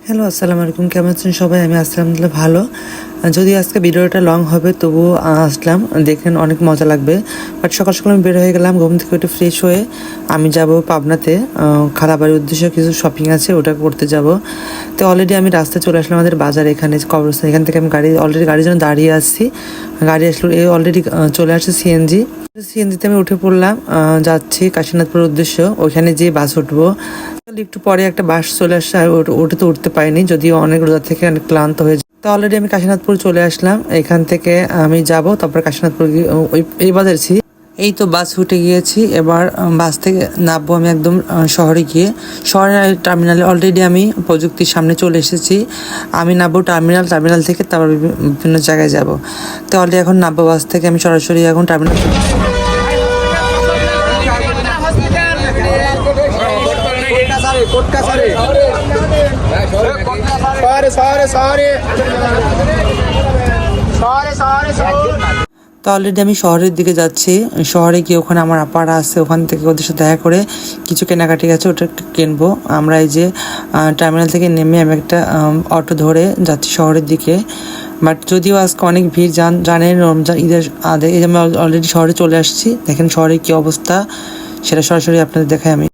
Hello, আসসালামু আলাইকুম। কেমন আছেন সবাই? আমি আলহামদুলিল্লাহ ভালো। যদি আজকে ভিডিওটা লং হবে তবুও আসলাম, দেখেন অনেক মজা লাগবে। বাট সকাল সকাল আমি বের হয়ে গেলাম ঘুম থেকে উঠে ফ্রেশ হয়ে আমি যাব পাবনাতে। খালাবাড়ির উদ্দেশ্যে কিছু শপিং আছে, ওটা করতে যাব। তো অলরেডি আমি রাস্তায় চলে আসলাম আমাদের বাজার, এখানে কবরস্থান। এখান থেকে আমি গাড়ির জন্য দাঁড়িয়ে আসছি। গাড়ি আসলো, অলরেডি চলে আসছে সিএনজিতে আমি উঠে পড়লাম। যাচ্ছি কাশীনাথপুরের উদ্দেশ্য, ওইখানে যেয়ে বাস উঠবো। একটু পরে একটা বাস চলে আসছে, আর ওটা তো উঠতে পারিনি, যদিও অনেক রোজা থেকে অনেক ক্লান্ত হয়ে যায়। তো অলরেডি আমি কাশীনাথপুর চলে আসলাম। এখান থেকে আমি যাব, তারপর কাশীনাথপুর গিয়ে এই বাজারছি। এই তো বাস উঠে গিয়েছি। এবার বাস থেকে নামবো আমি একদম শহরে গিয়ে। শহরের টার্মিনালে অলরেডি আমি প্রযুক্তির সামনে চলে এসেছি। আমি নামবো টার্মিনাল থেকে, তারপর বিভিন্ন জায়গায় যাব। তো অলরেডি এখন নামবো বাস থেকে, আমি সরাসরি এখন টার্মিনাল। তো অলরেডি আমি শহরের দিকে যাচ্ছি। শহরে গিয়ে ওখানে আমার আপারা আছে, ওখান থেকে ওদের সাথে দেখা করে কিছু কেনাকাটি আছে, ওটা একটু কিনবো। আমরা এই যে টার্মিনাল থেকে নেমে আমি একটা অটো ধরে যাচ্ছি শহরের দিকে। বাট যদিও আজকে অনেক ভিড়, জানেন রমজান ঈদের আগে। এই যে আমি অলরেডি শহরে চলে আসছি, দেখেন শহরে কি অবস্থা সেটা সরাসরি আপনাদের দেখাই আমি।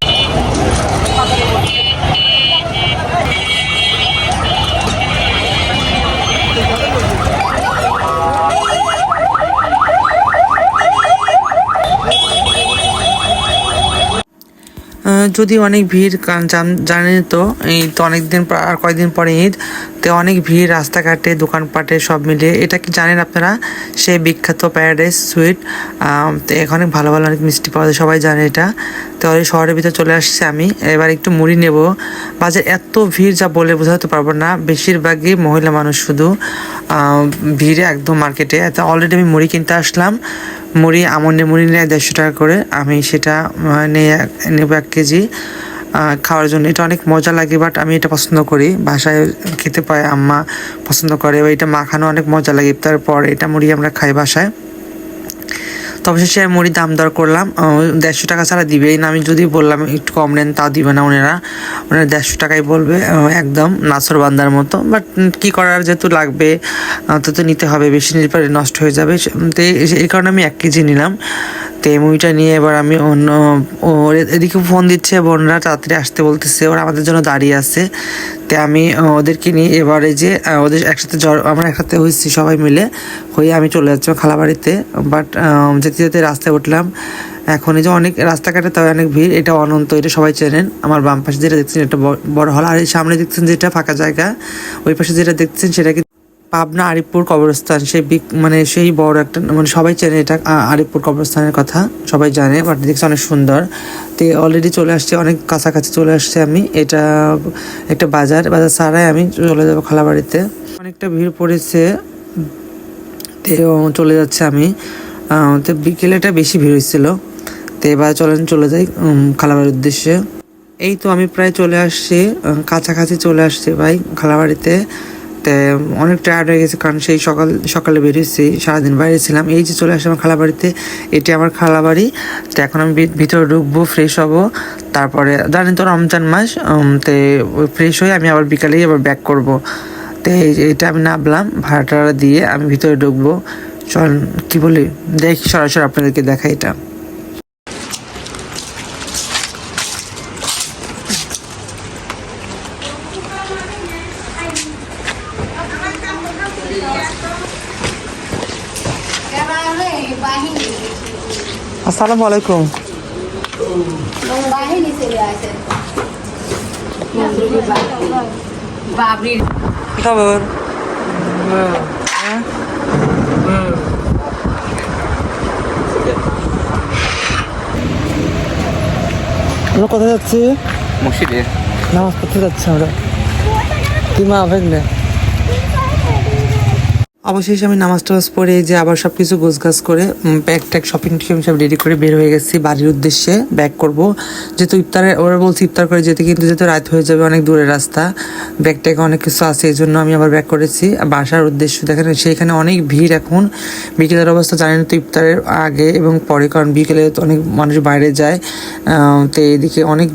যদি অনেক ভিড়, কারণ জানেন তো এই তো অনেকদিন পর, আর কয়েকদিন পরে ঈদ। তো অনেক ভিড় রাস্তাঘাটে, দোকানপাটে সব মিলিয়ে। এটা কি জানেন আপনারা, সেই বিখ্যাত প্যারাডাইস সুইট। তো এখানে ভালো ভালো অনেক মিষ্টি পাওয়া যায়, সবাই জানে এটা। তো ওই শহরের ভিতরে চলে আসছে আমি। এবার একটু মুড়ি নেব। বাজার এত ভিড় যা বলে বোঝাতে পারবো না, বেশিরভাগই মহিলা মানুষ শুধু ভিড়ে একদম মার্কেটে। তো অলরেডি আমি মুড়ি কিনতে আসলাম। আমন্ডি মুড়ি নেয় 150 টাকা করে। আমি সেটা নেব 1 কেজি খাওয়ার জন্য। এটা অনেক মজা লাগে, বাট আমি এটা পছন্দ করি, বাসায় খেতে পাই, আম্মা পছন্দ করে। এটা মাখানো অনেক মজা লাগে। ইফতার পর এটা মুড়ি আমরা খাই বাসায়। তো অবশেষে আমি মুড়ির দাম দর করলাম। 150 টাকা ছাড়া দিবেই না। আমি যদি বললাম একটু কম নেন, তাও দিবে না ওনারা 150 টাকাই বলবে, একদম নাছর বান্দার মতো। বাট কি করার, যেহেতু লাগবে তো নিতে হবে, বেশি নিলে পরে নষ্ট হয়ে যাবে। তো এই কারণে আমি 1 কেজি নিলাম। তো এই মুড়িটা নিয়ে এবার আমি এদিকে ফোন দিচ্ছে, বোনরা তাড়াতাড়ি আসতে বলতেছে, ওরা আমাদের জন্য দাঁড়িয়ে আছে। তো আমি ওদেরকে নিয়ে এবারে যে ওদের একসাথে আমরা একসাথে হয়েছি সবাই মিলে, হয়ে আমি চলে যাচ্ছি খালাবাড়িতে। বাট যেতে যেতে রাস্তায় উঠলাম। এখন এই যে অনেক রাস্তাঘাটে তাই অনেক ভিড়। এটা অনন্ত, এটা সবাই চেনেন। আমার বাম পাশে যেটা দেখছেন এটা বড় হল, আর এই সামনে দেখছেন যেটা ফাঁকা জায়গা, ওই পাশে যেটা দেখছেন সেটা কি পাবনা আরিফপুর কবরস্থান। সেই বড় একটা, সবাই চেনে এটা, আরিফপুর কবরস্থানের কথা সবাই জানে। বাট দেখছি অনেক সুন্দর। তো অলরেডি চলে আসছে, অনেক কাছাকাছি চলে আসছে আমি। এটা একটা বাজার ছাড়াই আমি চলে যাবো খালাবাড়িতে। অনেকটা ভিড় পড়েছে, তো চলে যাচ্ছে আমি। তো বিকেলেটা বেশি ভিড় হয়েছিল। তো এবার চলে যাই খালাবাড়ির উদ্দেশ্যে। এই তো আমি প্রায় চলে আসছি, কাছাকাছি চলে আসছি ভাই খালাবাড়িতে। তো অনেক টায়ার্ড হয়ে গেছে, কারণ সেই সকালে বেরিয়েছি, সারাদিন বাইরে ছিলাম। এই যে চলে আসলাম আমার খালাবাড়িতে, এটি আমার খালাবাড়ি। তো এখন আমি ভিতরে ঢুকবো, ফ্রেশ হব। তারপরে জানেন তো রমজান মাস, তো ফ্রেশ হয়ে আমি আবার বিকালেই আবার ব্যাক করব। তো এটা আমি নামলাম, ভাড়াটা দিয়ে আমি ভিতরে ঢুকবো। চল কি বলি, দেখি সরাসরি আপনাদেরকে দেখাই এটা। আসসালামু আলাইকুম। কি খবর? আমরা কোথায় যাচ্ছি? মসজিদে নামাজ পড়তে যাচ্ছি আমরা। কি মা ভাগলে অবশেষে আমি নামাজ টামাজ পড়ে যে আবার সব কিছু গোছগাছ করে ব্যাগ ট্যাগ শপিং টিপিং সব রেডি করে বের হয়ে গেছি বাড়ির উদ্দেশ্যে ব্যাক করব। যেহেতু ইফতারে ওরা বলছে ইফতার করে যেতে, কিন্তু যেহেতু রাত হয়ে যাবে, অনেক দূরের রাস্তা, ব্যাগ ট্যাগ অনেক কিছু আছে, এই জন্য আমি আবার ব্যাক করেছি বাসার উদ্দেশ্য। দেখেন সেইখানে অনেক ভিড় এখন, বিকেলের অবস্থা জানেন তো, ইফতারের আগে এবং পরে, কারণ বিকেলে তো অনেক মানুষ বাইরে যায়। তো এইদিকে অনেক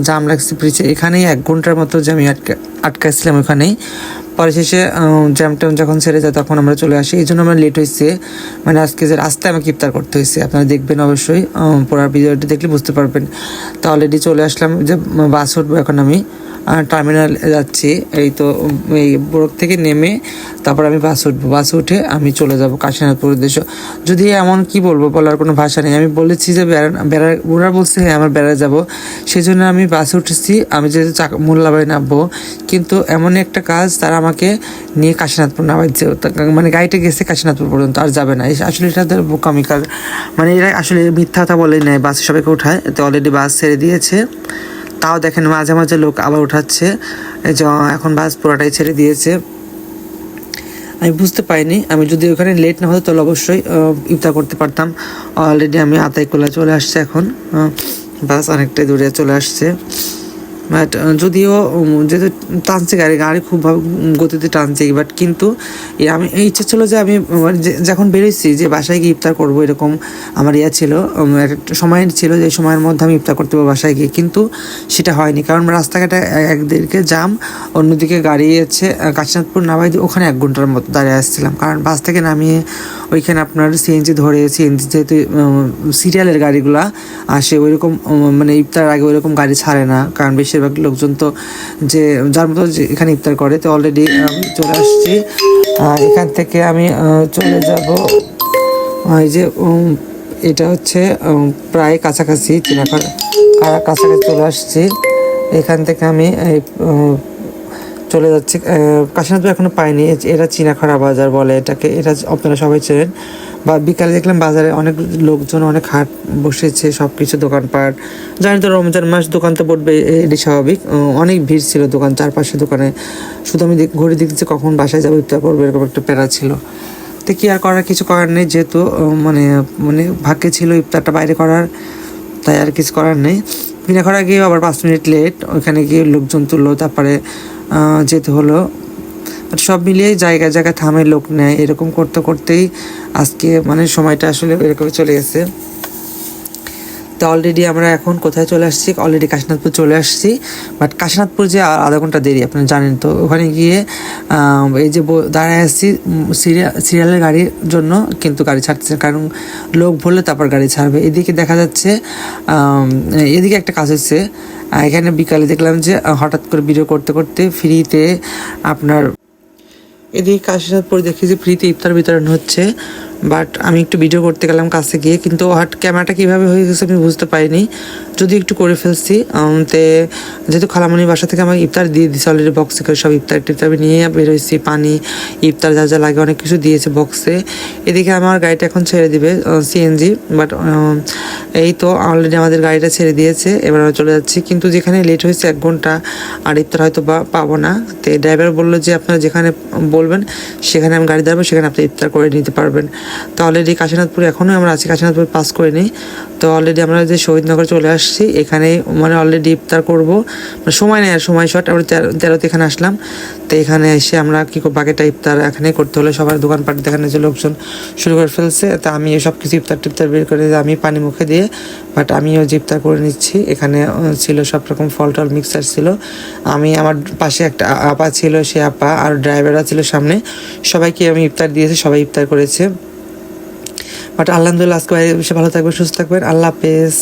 জাম লাগছে পিছিয়ে, এখানেই 1 ঘন্টার মতো যে আমি আটকাছিলাম ওখানেই। পরে শেষে জ্যাম ট্যাম যখন ছেড়ে যায় তখন আমরা চলে আসি, এই জন্য আমরা লেট হয়েছে। মানে আজকে যে রাস্তায় আমাকে ইফতার করতে হয়েছে, আপনারা দেখবেন অবশ্যই, পুরো ভিডিওটি দেখলে বুঝতে পারবেন। তো অলরেডি চলে আসলাম, যে বাস উঠবো এখন আমি টার্মিনাল যাচ্ছি। এই তো এই বোরক থেকে নেমে তারপর আমি বাস উঠবো, বাসে উঠে আমি চলে যাব কাশীনাথপুর উদ্দেশ্য। যদি এমন কি বলবো, বলার কোনো ভাষা নেই। আমি বলেছি যে ওরা বলছে হ্যাঁ আমার বেড়া যাব, সেই জন্য আমি বাসে উঠেছি। আমি যেহেতু মোল্লাবাড়ি নামবো, কিন্তু এমন একটা কাজ, তারা আমাকে নিয়ে কাশীনাথপুর নামাইছে, মানে গাড়িটা গেছে কাশীনাথপুর পর্যন্ত, আর যাবে না। আসলে এটা বোকামিকার, মানে এরা আসলে মিথ্যা কথা বলেই নেয়, বাসে সবাইকে উঠায়। তো অলরেডি বাস ছেড়ে দিয়েছে, তাও দেখেন মাঝে মাঝে লোক আবার উঠাচ্ছে। যে এখন বাস পুরোটাই ছেড়ে দিয়েছে। আমি বুঝতে পারিনি, আমি যদি ওখানে লেট না হতো তাহলে অবশ্যই ইফতার করতে পারতাম। অলরেডি আমি আতাইকুলা চলে আসছে এখন, বাস অনেকটাই দূরে চলে আসছে। বাট যদিও যেহেতু টানছে গাড়ি খুব গতিতে টানছে, বাট কিন্তু আমি ইচ্ছা ছিল যে আমি যখন বেরোইছি যে বাসায় গিয়ে ইফতার করবো, এরকম আমার ছিল, একটা সময় ছিল যে সময়ের মধ্যে আমি ইফতার করতে পারবো বাসায় গিয়ে, কিন্তু সেটা হয়নি। কারণ রাস্তাঘাটে একদিকে জাম, অন্যদিকে গাড়ি আছে কাশীনাথপুর নামাই দিয়ে, ওখানে 1 ঘন্টার মতো দাঁড়িয়ে আসছিলাম। কারণ বাস থেকে নামিয়ে ওইখানে আপনার সিএনজি ধরে, সিএনজি যেহেতু সিরিয়ালের গাড়িগুলা আসে, ওইরকম মানে ইফতার আগে ওইরকম গাড়ি ছাড়ে না, কারণ বেশিরভাগ লোকজন তো যে যার মতো এখানে ইফতার করে। তো অলরেডি আমি চলে আসছি, এখান থেকে আমি চলে যাব এই যে এটা হচ্ছে প্রায় কাছাকাছি কাছাকাছি চলে আসছি। এখান থেকে আমি চলে যাচ্ছি কাশীনাথপুর, এখনো পাইনি। এটা চিনাখাড়া বাজার বলে এটাকে, এটা আপনারা সবাই চেনেন। বা বিকালে দেখলাম বাজারে অনেক লোকজন, অনেক হাট বসেছে, সব কিছু দোকানপাট। জানি তো রমজান মাস, দোকান তো পড়বে, এটি স্বাভাবিক। অনেক ভিড় ছিল দোকান, চারপাশে দোকানে। শুধু আমি ঘুরে দেখতেছি কখন বাসায় যাবো, ইফতার করবো, এরকম একটা প্যারা ছিল। তো কি আর করার, কিছু করার নেই, যেহেতু মানে মানে ভাগ্যে ছিল ইফতারটা বাইরে করার, তাই আর কিছু করার নেই। চিনাখাড়া গিয়ে আবার 5 মিনিট লেট, ওইখানে গিয়ে লোকজন তুললো, তারপরে যেতে হলো। সব মিলিয়ে জায়গায় জায়গায় থামে, লোক নেয়, এরকম করতে করতেই আজকে মানে সময়টা আসলে এরকম চলে গেছে। তো অলরেডি আমরা এখন কোথায় চলে আসছি, অলরেডি কাশীনাথপুর চলে আসছি। বাট কাশীনাথপুর যে 1/2 ঘন্টা দেরি, আপনারা জানেন তো। ওখানে গিয়ে এই যে দাঁড়ায় আসছি সিরিয়ালের গাড়ির জন্য, কিন্তু গাড়ি ছাড়তেছে, কারণ লোক ভরলে তারপর গাড়ি ছাড়বে। এদিকে দেখা যাচ্ছে এদিকে একটা কাজ হচ্ছে, এখানে বিকালে দেখলাম যে হঠাৎ করে ভিডিও করতে করতে ফ্রিতে আপনার এদিকে কাশীনাথপুর দেখি যে ফ্রিতে ইফতার বিতরণ হচ্ছে। বাট আমি একটু ভিডিও করতে গেলাম কাছে গিয়ে, কিন্তু ক্যামেরাটা কীভাবে হয়ে গেছে আমি বুঝতে পারিনি, যদি একটু করে ফেলছি। তে যেহেতু খালামণির বাসা থেকে আমাকে ইফতার দিয়ে দিয়েছে অলরেডি, বক্সে করে সব ইফতার টিফতার নিয়ে বেরোইছি, পানি ইফতার যা যা লাগে অনেক কিছু দিয়েছে বক্সে। এদিকে আমার গাড়িটা এখন ছেড়ে দিবে সিএনজি, বাট এই তো অলরেডি আমাদের গাড়িটা ছেড়ে দিয়েছে, এবার আমরা চলে যাচ্ছি। কিন্তু যেখানে লেট হয়েছে 1 ঘন্টা, আর ইফতার হয়তো বা পাবো না। তো ড্রাইভার বললো যে আপনারা যেখানে বলবেন সেখানে আমি গাড়ি দাঁড়াবো, সেখানে আপনি ইফতার করে নিতে পারবেন। তো অলরেডি কাশীনাথপুর এখনও আমরা আছি, কাশীনাথপুর পাস করে নিই। তো অলরেডি আমরা যে শহীদনগর চলে আসছি, এখানে মানে অলরেডি ইফতার করবো, মানে সময় নেই আর, সময় শর্ট। আমরা 13তে এখানে আসলাম। তো এখানে এসে আমরা কী করবো, বাকিটা ইফতার এখানেই করতে হলো। সবার দোকানপাট দেখানে যে লোকজন শুরু করে ফেলছে, তা আমি সব কিছু ইফতার টিফতার বের করে আমি পানি মুখে দিয়ে, বাট আমিও যে ইফতার করে নিচ্ছি। এখানে ছিল সব রকম ফল টল মিক্সার ছিল। আমি আমার পাশে একটা আপা ছিল, সে আপা আর ড্রাইভাররা ছিল সামনে, সবাইকে আমি ইফতার দিয়েছি, সবাই ইফতার করেছে। বাট আলহামদুলিল্লাহ আজকে ভালো থাকবেন, সুস্থ থাকবেন, আল্লাহ হাফেজ।